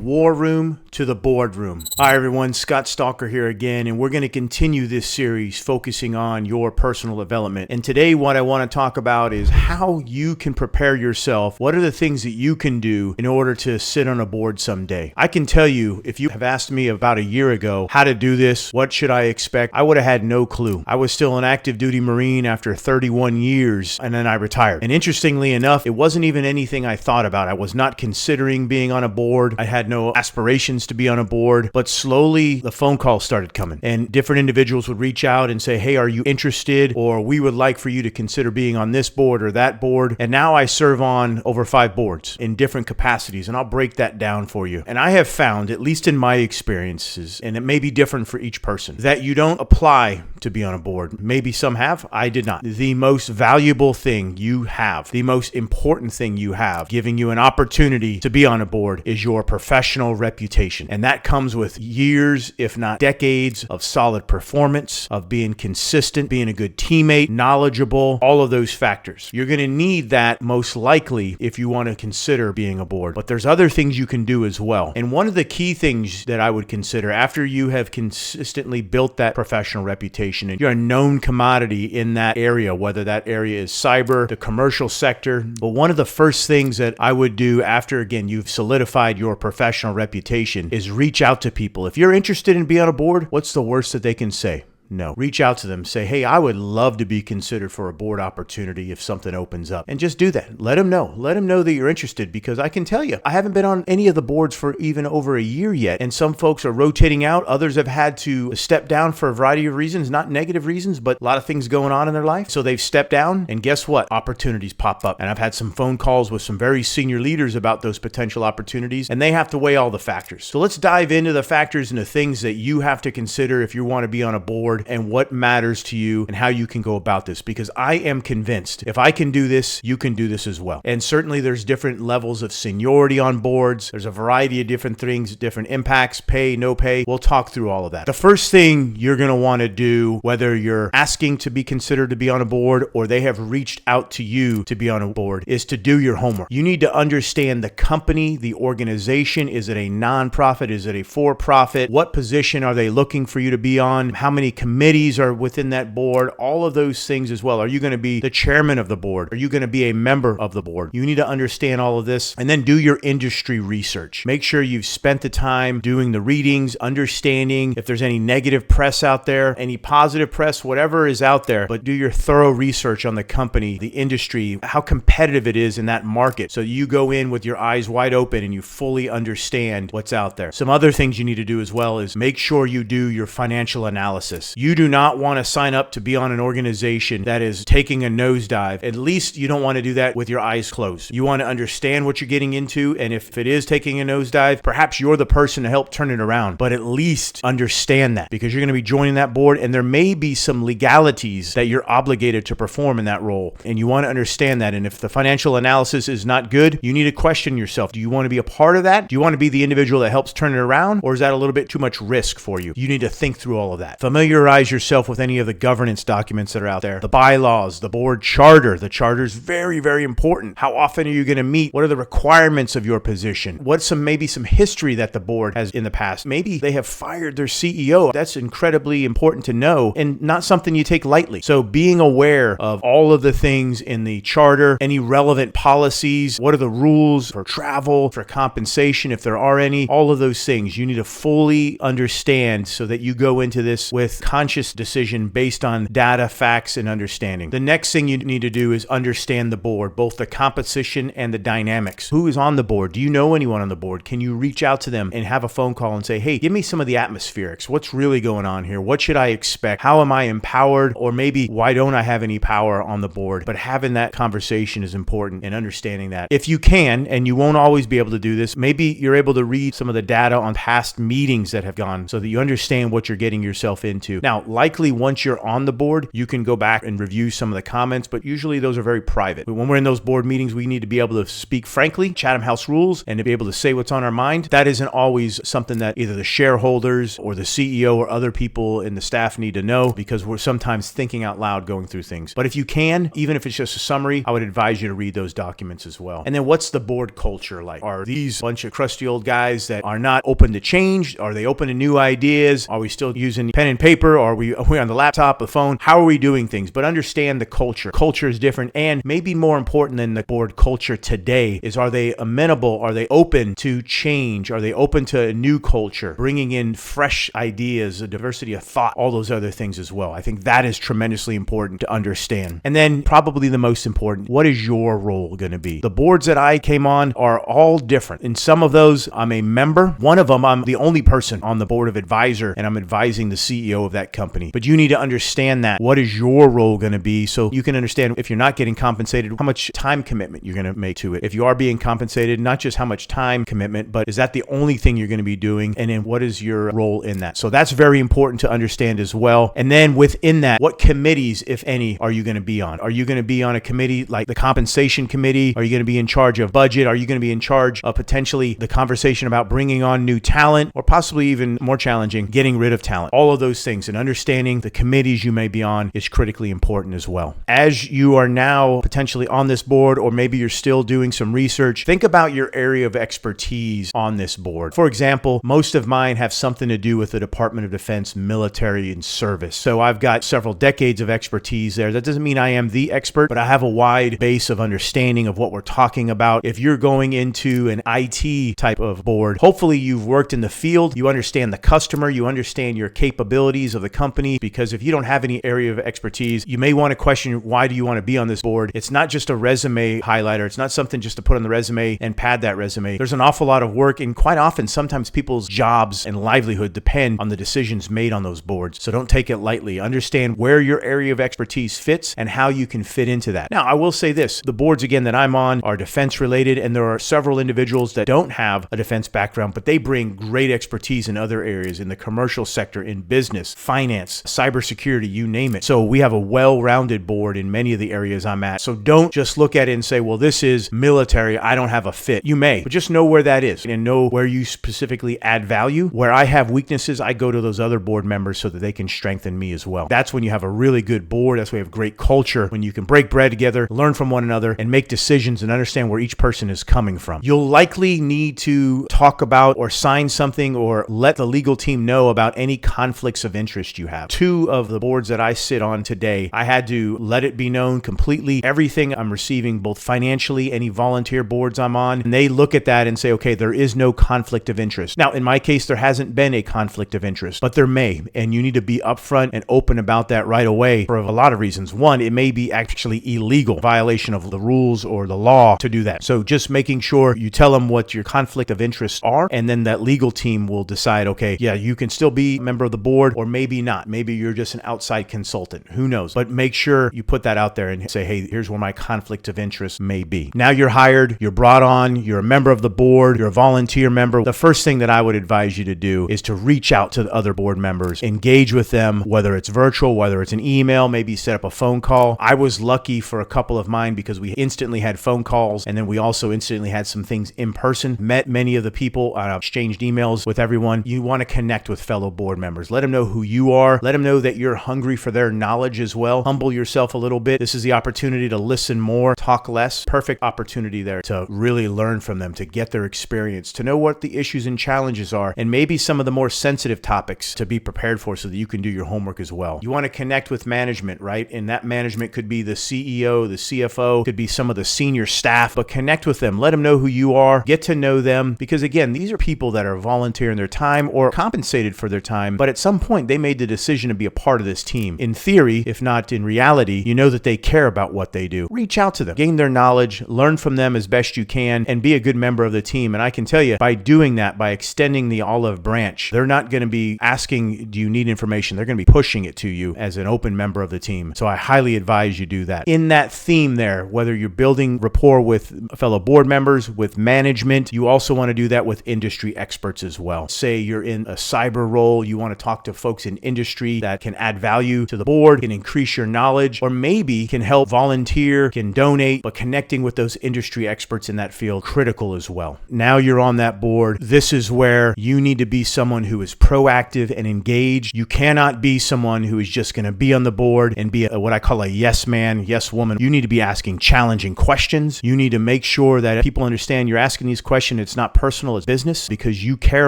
war room to the boardroom. Hi everyone, Scott Stalker here again, and we're going to continue this series focusing on your personal development. And today what I want to talk about is how you can prepare yourself. What are the things that you can do in order to sit on a board someday? I can tell you, if you have asked me about a year ago how to do this, what should I expect, I would have had no clue. I was still an active duty Marine after 31 years, and then I retired. And interestingly enough, it wasn't even anything I thought about. I was not considering being on a board. I had no aspirations to be on a board, but slowly the phone calls started coming and different individuals would reach out and say, hey, are you interested? Or we would like for you to consider being on this board or that board. And now I serve on over 5 boards in different capacities, and I'll break that down for you. And I have found, at least in my experiences, and it may be different for each person, that you don't apply to be on a board. Maybe some have, I did not. The most valuable thing you have, the most important thing you have, giving you an opportunity to be on a board, is your professional reputation. And that comes with years, if not decades, of solid performance, of being consistent, being a good teammate, knowledgeable, all of those factors. You're going to need that most likely if you want to consider being aboard. But there's other things you can do as well. And one of the key things that I would consider after you have consistently built that professional reputation and you're a known commodity in that area, whether that area is cyber, the commercial sector, but one of the first things that I would do after, again, you've solidified your professional reputation is reach out to people. If you're interested in being on a board, what's the worst that they can say? No. Reach out to them. Say, hey, I would love to be considered for a board opportunity if something opens up. And just do that. Let them know. Let them know that you're interested, because I can tell you, I haven't been on any of the boards for even over a year yet. And some folks are rotating out. Others have had to step down for a variety of reasons, not negative reasons, but a lot of things going on in their life. So they've stepped down, and guess what? Opportunities pop up. And I've had some phone calls with some very senior leaders about those potential opportunities, and they have to weigh all the factors. So let's dive into the factors and the things that you have to consider if you want to be on a board, and what matters to you and how you can go about this, because I am convinced if I can do this, you can do this as well. And certainly there's different levels of seniority on boards. There's a variety of different things, different impacts, pay, no pay. We'll talk through all of that. The first thing you're going to want to do, whether you're asking to be considered to be on a board or they have reached out to you to be on a board, is to do your homework. You need to understand the company, the organization. Is it a nonprofit? Is it a for-profit? What position are they looking for you to be on? How many committees are within that board? All of those things as well. Are you going to be the chairman of the board? Are you going to be a member of the board? You need to understand all of this, and then do your industry research. Make sure you've spent the time doing the readings, understanding if there's any negative press out there, any positive press, whatever is out there, but do your thorough research on the company, the industry, how competitive it is in that market, so you go in with your eyes wide open and you fully understand what's out there. Some other things you need to do as well is make sure you do your financial analysis. You do not want to sign up to be on an organization that is taking a nosedive. At least you don't want to do that with your eyes closed. You want to understand what you're getting into, and if it is taking a nosedive, perhaps you're the person to help turn it around, but at least understand that, because you're going to be joining that board and there may be some legalities that you're obligated to perform in that role, and you want to understand that. And if the financial analysis is not good, you need to question yourself. Do you want to be a part of that? Do you want to be the individual that helps turn it around, or is that a little bit too much risk for you? You need to think through all of that. Familiarize yourself with any of the governance documents that are out there, the bylaws, the board charter. The charter is very, very important. How often are you going to meet? What are the requirements of your position? What's maybe some history that the board has in the past? Maybe they have fired their CEO. That's incredibly important to know, and not something you take lightly. So being aware of all of the things in the charter, any relevant policies, what are the rules for travel, for compensation, if there are any, all of those things you need to fully understand so that you go into this with conscious decision based on data, facts, and understanding. The next thing you need to do is understand the board, both the composition and the dynamics. Who is on the board? Do you know anyone on the board? Can you reach out to them and have a phone call and say, hey, give me some of the atmospherics. What's really going on here? What should I expect? How am I empowered? Or maybe, why don't I have any power on the board? But having that conversation is important, and understanding that. If you can, and you won't always be able to do this, maybe you're able to read some of the data on past meetings that have gone so that you understand what you're getting yourself into. Now, likely once you're on the board, you can go back and review some of the comments, but usually those are very private. But when we're in those board meetings, we need to be able to speak frankly, Chatham House rules, and to be able to say what's on our mind. That isn't always something that either the shareholders or the CEO or other people in the staff need to know, because we're sometimes thinking out loud going through things. But if you can, even if it's just a summary, I would advise you to read those documents as well. And then what's the board culture like? Are these bunch of crusty old guys that are not open to change? Are they open to new ideas? Are we still using pen and paper? Are we on the laptop, the phone? How are we doing things? But understand the culture. Culture is different, and maybe more important than the board culture today is, are they amenable? Are they open to change? Are they open to a new culture, bringing in fresh ideas, a diversity of thought, all those other things as well? I think that is tremendously important to understand. And then probably the most important, what is your role going to be? The boards that I came on are all different. In some of those, I'm a member. One of them, I'm the only person on the board of advisor, and I'm advising the CEO of that company. But you need to understand that. What is your role going to be, so you can understand, if you're not getting compensated, how much time commitment you're going to make to it. If you are being compensated, not just how much time commitment, but is that the only thing you're going to be doing? And then what is your role in that? So that's very important to understand as well. And then within that, what committees, if any, are you going to be on? Are you going to be on a committee like the compensation committee? Are you going to be in charge of budget? Are you going to be in charge of potentially the conversation about bringing on new talent, or possibly even more challenging, getting rid of talent? All of those things, and understanding the committees you may be on is critically important as well. As you are now potentially on this board, or maybe you're still doing some research, think about your area of expertise on this board. For example, most of mine have something to do with the Department of Defense, military, and service. So I've got several decades of expertise there. That doesn't mean I am the expert, but I have a wide base of understanding of what we're talking about. If you're going into an IT type of board, hopefully you've worked in the field, you understand the customer, you understand your capabilities of the company, because if you don't have any area of expertise, you may want to question, why do you want to be on this board? It's not just a resume highlighter. It's not something just to put on the resume and pad that resume. There's an awful lot of work, and quite often, sometimes people's jobs and livelihood depend on the decisions made on those boards. So don't take it lightly. Understand where your area of expertise fits and how you can fit into that. Now, I will say this, the boards, again, that I'm on are defense related, and there are several individuals that don't have a defense background, but they bring great expertise in other areas, in the commercial sector, in business, finance, cybersecurity, you name it. So we have a well-rounded board in many of the areas I'm at. So don't just look at it and say, well, this is military, I don't have a fit. You may, but just know where that is and know where you specifically add value. Where I have weaknesses, I go to those other board members so that they can strengthen me as well. That's when you have a really good board. That's when you have great culture, when you can break bread together, learn from one another, and make decisions and understand where each person is coming from. You'll likely need to talk about or sign something or let the legal team know about any conflicts of interest you have. 2 of the boards that I sit on today, I had to let it be known completely, everything I'm receiving, both financially, any volunteer boards I'm on, and they look at that and say, okay, there is no conflict of interest. Now, in my case, there hasn't been a conflict of interest, but there may, and you need to be upfront and open about that right away for a lot of reasons. One, it may be actually illegal, violation of the rules or the law to do that. So just making sure you tell them what your conflict of interests are, and then that legal team will decide, okay, yeah, you can still be a member of the board, or maybe not. Maybe you're just an outside consultant. Who knows? But make sure you put that out there and say, hey, here's where my conflict of interest may be. Now you're hired, you're brought on, you're a member of the board, you're a volunteer member. The first thing that I would advise you to do is to reach out to the other board members, engage with them, whether it's virtual, whether it's an email, maybe set up a phone call. I was lucky for a couple of mine because we instantly had phone calls, and then we also instantly had some things in person, met many of the people, exchanged emails with everyone. You want to connect with fellow board members. Let them know who you are. Let them know that you're hungry for their knowledge as well. Humble yourself a little bit. This is the opportunity to listen more, talk less. Perfect opportunity there to really learn from them, to get their experience, to know what the issues and challenges are, and maybe some of the more sensitive topics to be prepared for so that you can do your homework as well. You want to connect with management, right? And that management could be the CEO, the CFO, could be some of the senior staff, but connect with them. Let them know who you are. Get to know them, because again, these are people that are volunteering their time or compensated for their time, but at some point they made the decision to be a part of this team. In theory, if not in reality, you know that they care about what they do. Reach out to them, gain their knowledge, learn from them as best you can, and be a good member of the team. And I can tell you, by doing that, by extending the olive branch, they're not going to be asking, do you need information? They're going to be pushing it to you as an open member of the team. So I highly advise you do that. In that theme there, whether you're building rapport with fellow board members, with management, you also want to do that with industry experts as well. Say you're in a cyber role, you want to talk to folks in an industry that can add value to the board, can increase your knowledge, or maybe can help volunteer, can donate, but connecting with those industry experts in that field, critical as well. Now you're on that board. This is where you need to be someone who is proactive and engaged. You cannot be someone who is just going to be on the board and be what I call a yes man, yes woman. You need to be asking challenging questions. You need to make sure that people understand you're asking these questions. It's not personal, it's business, because you care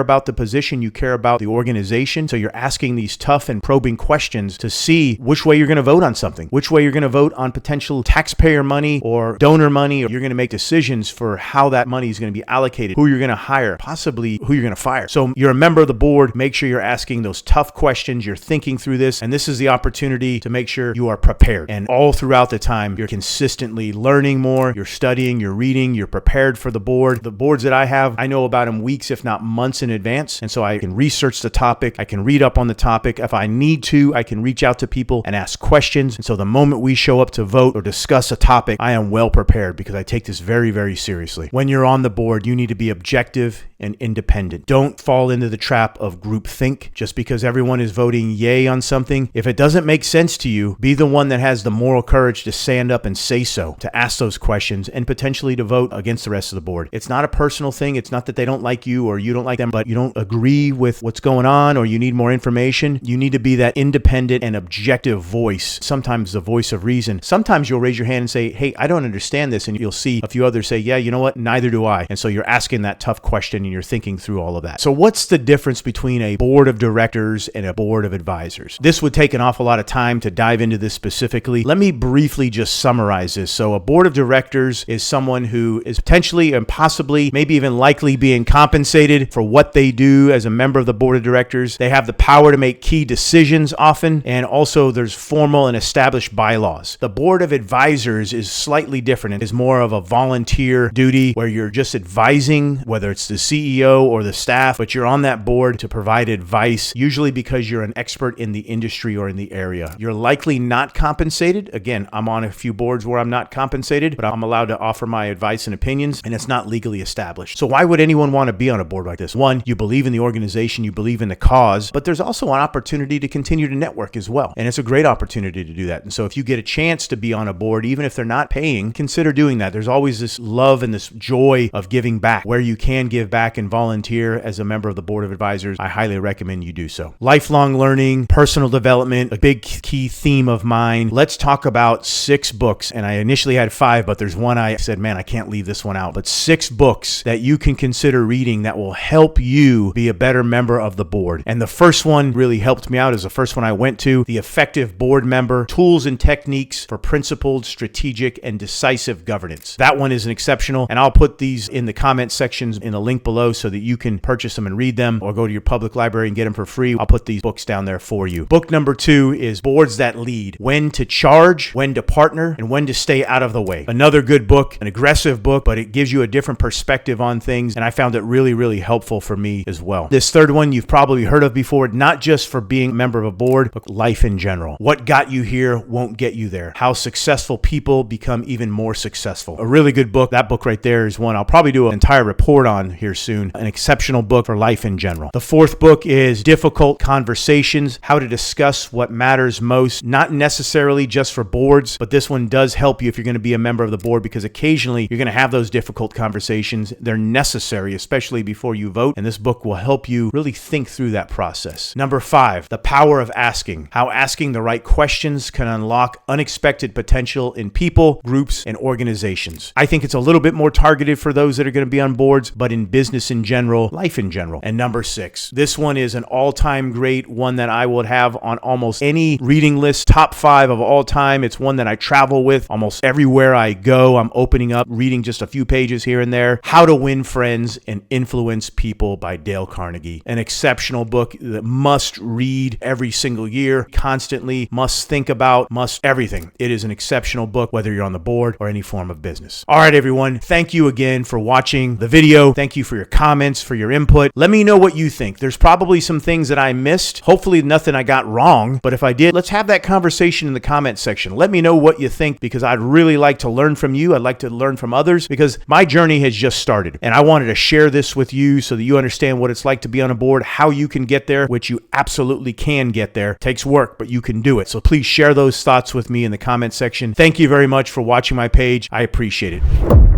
about the position, you care about the organization. So you're asking these tough and probing questions to see which way you're going to vote on something, which way you're going to vote on potential taxpayer money or donor money, or you're going to make decisions for how that money is going to be allocated, who you're going to hire, possibly who you're going to fire. So you're a member of the board. Make sure you're asking those tough questions. You're thinking through this, and this is the opportunity to make sure you are prepared. And all throughout the time, you're consistently learning more, you're studying, you're reading, you're prepared for the board. The boards that I have, I know about them weeks, if not months in advance. And so I can research the topic. I can read up on the topic. If I need to, I can reach out to people and ask questions. And so the moment we show up to vote or discuss a topic, I am well prepared because I take this very, very seriously. When you're on the board, you need to be objective and independent. Don't fall into the trap of groupthink just because everyone is voting yay on something. If it doesn't make sense to you, be the one that has the moral courage to stand up and say so, to ask those questions, and potentially to vote against the rest of the board. It's not a personal thing. It's not that they don't like you or you don't like them, but you don't agree with what's going on or you need more information. You need to be that independent and objective voice, sometimes the voice of reason. Sometimes you'll raise your hand and say, hey, I don't understand this. And you'll see a few others say, yeah, you know what? Neither do I. And so you're asking that tough question and you're thinking through all of that. So what's the difference between a board of directors and a board of advisors? This would take an awful lot of time to dive into this specifically. Let me briefly just summarize this. So a board of directors is someone who is potentially and possibly, maybe even likely being compensated for what they do as a member of the board of directors. They have the power to make key decisions often, and also there's formal and established bylaws. The board of advisors is slightly different. It is more of a volunteer duty where you're just advising, whether it's the CEO or the staff, but you're on that board to provide advice, usually because you're an expert in the industry or in the area. You're likely not compensated. Again, I'm on a few boards where I'm not compensated, but I'm allowed to offer my advice and opinions, and it's not legally established. So why would anyone want to be on a board like this? One, you believe in the organization, you believe in the cause, but there's also an opportunity to continue to network as well. And it's a great opportunity to do that. And so if you get a chance to be on a board, even if they're not paying, consider doing that. There's always this love and this joy of giving back. Where you can give back and volunteer as a member of the board of advisors, I highly recommend you do so. Lifelong learning, personal development, a big key theme of mine. Let's talk about 6 books. And I initially had 5, but there's one I said, man, I can't leave this one out. But 6 books that you can consider reading that will help you be a better member of the board. And the first one really helped me out is the first one I went to, The Effective Board Member, Tools and Techniques for Principled, Strategic, and Decisive Governance. That one is an exceptional, and I'll put these in the comment sections in the link below so that you can purchase them and read them, or go to your public library and get them for free. I'll put these books down there for you. Book number 2 is Boards That Lead, When to Charge, When to Partner, and When to Stay Out of the Way. Another good book, an aggressive book, but it gives you a different perspective on things, and I found it really, really helpful for me as well. This third one you've probably heard of before, not just for being a member of a board, but life in general. What got you here won't get you there. How successful people become even more successful. A really good book. That book right there is one I'll probably do an entire report on here soon. An exceptional book for life in general. The fourth book is Difficult Conversations, How to Discuss What Matters Most. Not necessarily just for boards, but this one does help you if you're going to be a member of the board, because occasionally you're going to have those difficult conversations. They're necessary, especially before you vote, and this book will help you really think through that process. Number 5, The Power of Asking. How asking the right questions can unlock unexpected potential in people, groups, and organizations. I think it's a little bit more targeted for those that are going to be on boards, but in business in general, life in general. And number 6, this one is an all-time great, one that I would have on almost any reading list, top 5 of all time. It's one that I travel with almost everywhere I go. I'm opening up, reading just a few pages here and there. How to Win Friends and Influence People by Dale Carnegie. An exceptional book that must read every single year, constantly, must think about, must everything. It is an exceptional book, whether you're on the board or any form of business. All right, everyone. Thank you again for watching the video. Thank you for your your comments, for your input. Let me know what you think. There's probably some things that I missed. Hopefully nothing I got wrong, but if I did, let's have that conversation in the comment section. Let me know what you think, because I'd really like to learn from you. I'd like to learn from others, because my journey has just started, and I wanted to share this with you so that you understand what it's like to be on a board, how you can get there, which you absolutely can get there. It takes work, but you can do it. So please share those thoughts with me in the comment section. Thank you very much for watching my page. I appreciate it.